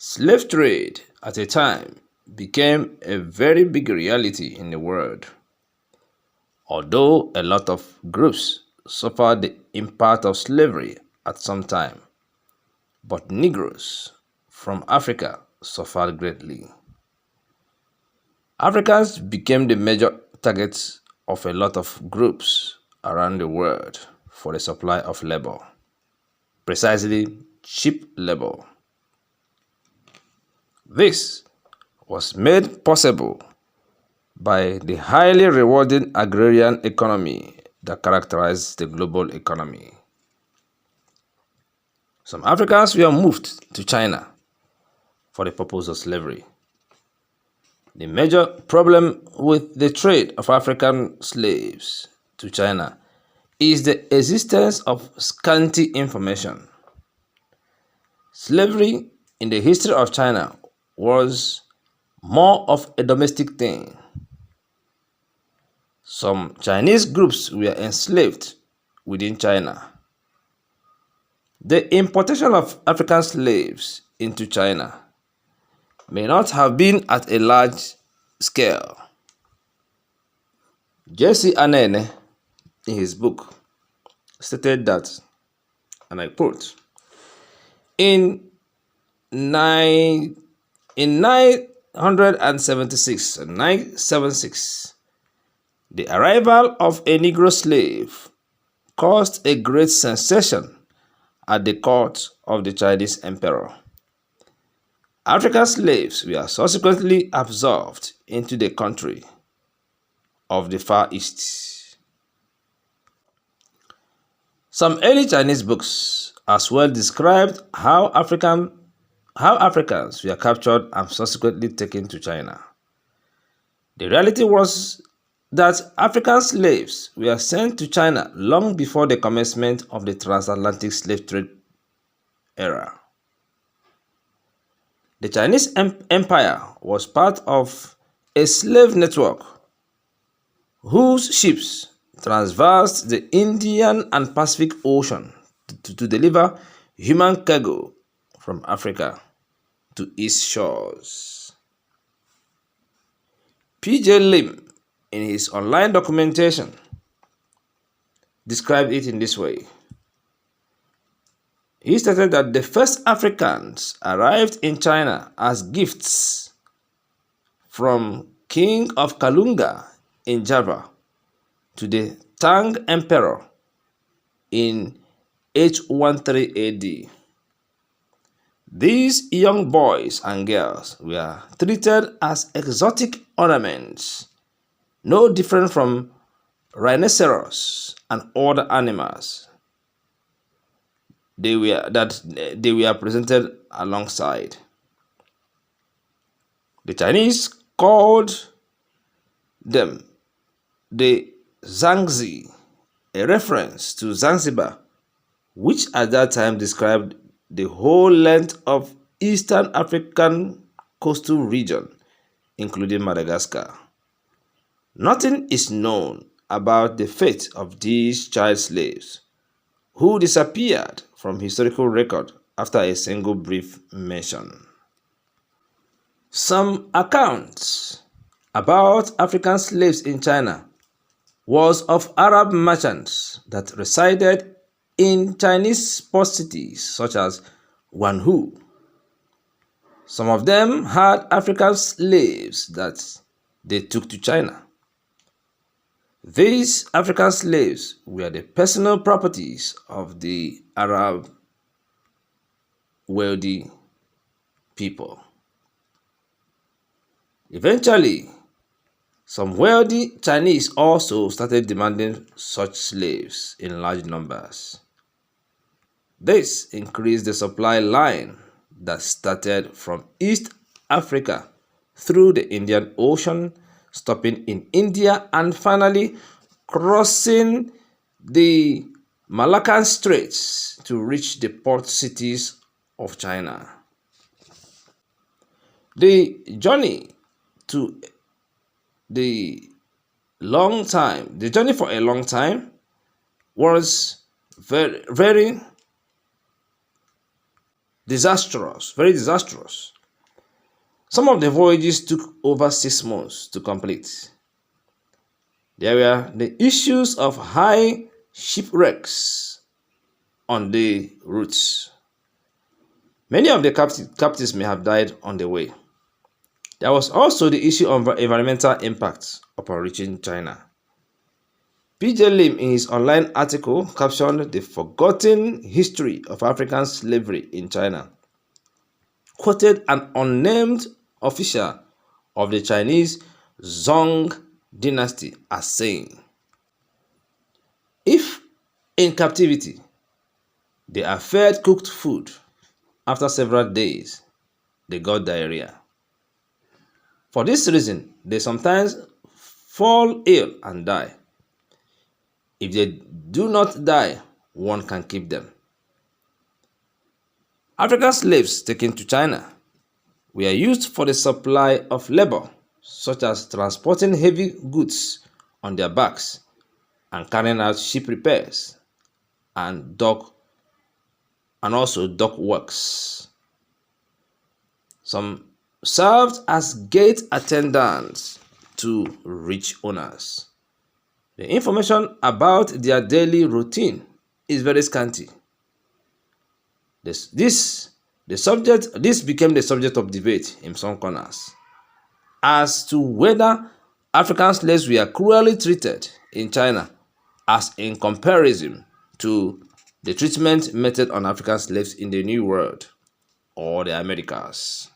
Slave trade at a time became a very big reality in the world, although a lot of groups suffered the impact of slavery at some time, but Negroes from Africa suffered greatly. Africans became the major targets of a lot of groups around the world for the supply of labor, precisely cheap labor. This was made possible by the highly rewarding agrarian economy that characterized the global economy. Some Africans were moved to China for the purpose of slavery. The major problem with the trade of African slaves to China is the existence of scanty information. Slavery in the history of China was more of a domestic thing. Some Chinese groups were enslaved within China. The importation of African slaves into China may not have been at a large scale. J.C. Anene, in his book, stated that, and I quote, in 976, the arrival of a Negro slave caused a great sensation at the court of the Chinese emperor. African slaves were subsequently absorbed into the country of the Far East. Some early Chinese books as well described how Africans were captured and subsequently taken to China. The reality was that African slaves were sent to China long before the commencement of the transatlantic slave trade era. The Chinese Empire was part of a slave network whose ships traversed the Indian and Pacific Ocean to deliver human cargo from Africa to its shores. P.J. Lim, in his online documentation, described it in this way. He stated that the first Africans arrived in China as gifts from King of Kalunga in Java to the Tang Emperor in 813 AD. These young boys and girls were treated as exotic ornaments, no different from rhinoceros and other animals they were presented alongside. The Chinese called them the Zangi, a reference to Zanzibar, which at that time described the whole length of Eastern African coastal region, including Madagascar. Nothing is known about the fate of these child slaves, who disappeared from historical record after a single brief mention. Some accounts about African slaves in China was of Arab merchants that resided in Chinese port cities such as Guangzhou. Some of them had African slaves that they took to China. These African slaves were the personal properties of the Arab wealthy people. Eventually, some wealthy Chinese also started demanding such slaves in large numbers. This increased the supply line that started from East Africa through the Indian Ocean, stopping in India and finally crossing the Malaccan Straits to reach the port cities of China. The journey for a long time was very disastrous, very disastrous. Some of the voyages took over 6 months to complete. There were the issues of high shipwrecks on the routes. Many of the captives may have died on the way. There was also the issue of environmental impacts upon reaching China. P.J. Lim, in his online article captioned "The Forgotten History of African Slavery in China," quoted an unnamed official of the Chinese Song dynasty as saying, "If in captivity they are fed cooked food, after several days they got diarrhea. For this reason, they sometimes fall ill and die. If they do not die, one can keep them." African slaves taken to China were used for the supply of labor, such as transporting heavy goods on their backs and carrying out ship repairs and also dock works. Some served as gate attendants to rich owners. The information about their daily routine is very scanty. This became the subject of debate in some corners as to whether African slaves were cruelly treated in China as in comparison to the treatment meted on African slaves in the New World or the Americas.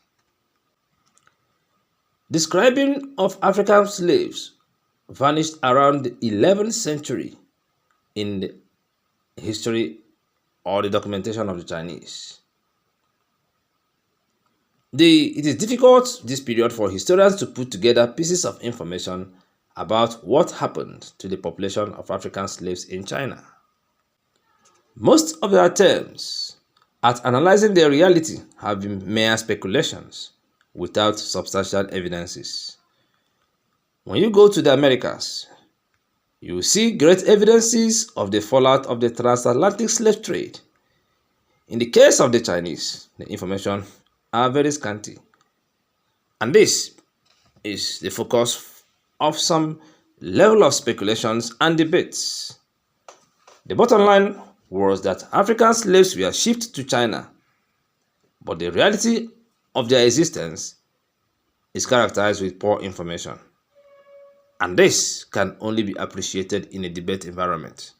Describing of African slaves vanished around the 11th century in the history or the documentation of the Chinese. It is difficult this period for historians to put together pieces of information about what happened to the population of African slaves in China. Most of the attempts at analyzing their reality have been mere speculations without substantial evidences. When you go to the Americas, you will see great evidences of the fallout of the transatlantic slave trade. In the case of the Chinese, the information are very scanty. And this is the focus of some level of speculations and debates. The bottom line was that African slaves were shipped to China, but the reality of their existence is characterized with poor information. And this can only be appreciated in a debate environment.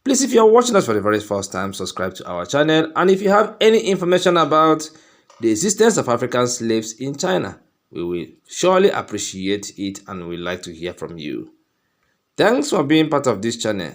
Please, if you are watching us for the very first time, subscribe to our channel. And if you have any information about the existence of African slaves in China, we will surely appreciate it and we'd like to hear from you. Thanks for being part of this channel.